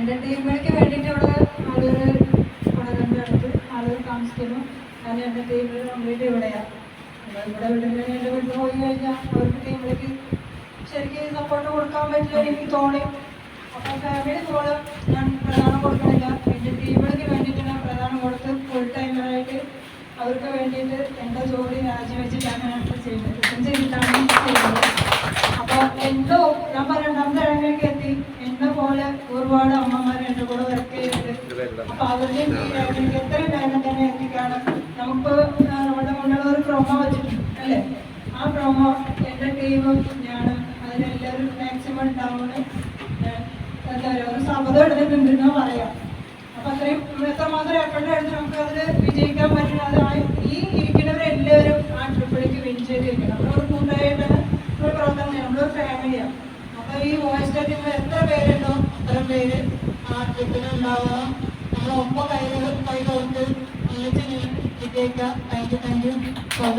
എൻ്റെ ടീമിലേക്ക് വേണ്ടിയിട്ട് ഇവിടെ ആളുകൾ കൊടകൻ്റെ അടുത്ത് ആളുകൾ താമസിക്കുന്നു. ഞാൻ എൻ്റെ ടീമിൽ കംപ്ലീറ്റ് ഇവിടെയാണ്. ഇവിടെ വീട്ടിൽ എൻ്റെ വീട്ടിൽ പോയി കഴിഞ്ഞാൽ അവർക്ക് ടീമിലേക്ക് ശരിക്കും സപ്പോർട്ട് കൊടുക്കാൻ പറ്റില്ല എനിക്ക് തോന്നി. അപ്പോൾ ഫാമിലി റോള് ഞാൻ പ്രധാനം കൊടുക്കണില്ല. എൻ്റെ ടീമിലേക്ക് വേണ്ടിയിട്ട് ഞാൻ പ്രധാനം കൊടുത്ത് ഫുൾ ടൈമറായിട്ട് അവർക്ക് വേണ്ടിയിട്ട് എൻ്റെ ജോലി രാജിവെച്ചിട്ടാണ് ഞാൻ ചെയ്യുന്നത്. ചെയ്തിട്ടാണ് ചെയ്യുന്നത്. അപ്പോൾ എന്തോ ഞാൻ രണ്ടാമത്തെ ഇടങ്ങളിലേക്ക് എത്തി. എന്നെ പോലെ ഒരുപാട് അമ്മമാർ എൻ്റെ കൂടെ വർക്ക് ചെയ്തിട്ടുണ്ട്. അപ്പോൾ അവരുടെയും ഈ എത്രയും വേഗം തന്നെ എത്തിക്കാണ്. നമുക്ക് നമ്മുടെ മുന്നിലുള്ള ഒരു പ്രൊമോ വെച്ചിട്ടുണ്ട് അല്ലേ? ആ പ്രൊമോ എൻ്റെ ടീമും ഞാനും അതിലെല്ലാവരും മാക്സിമം ഉണ്ടാവുന്നത് എന്താ പറയുക ഒരു സമ്മതം എടുത്തിട്ടുണ്ടെന്ന് പറയാം. അപ്പം അത്രയും എത്രമാത്രം എഫർട്ട് എടുത്ത് നമുക്ക് അതിൽ വിജയിക്കാൻ പറ്റുന്നത് ഈ ഇരിക്കുന്നവരെല്ലാവരും ആ ട്രിപ്പിലേക്ക് വിൻ ചെയ്തിരിക്കണം. നമ്മളൊരു കൂട്ടായിട്ടാണ് ഒരു പ്രവർത്തനം, നമ്മളൊരു ഫാമിലിയാണ്. അപ്പോൾ ഈ വോയിസ് ടീമിൽ എത്ര പേരുണ്ടോ അത്രയും പേര് ആ ട്രിപ്പിൽ ഉണ്ടാവുക. നമ്മൾ ഒപ്പം കൈ കൊടുത്ത് ഒന്നിച്ച് വിജയിക്കാം. Thank you.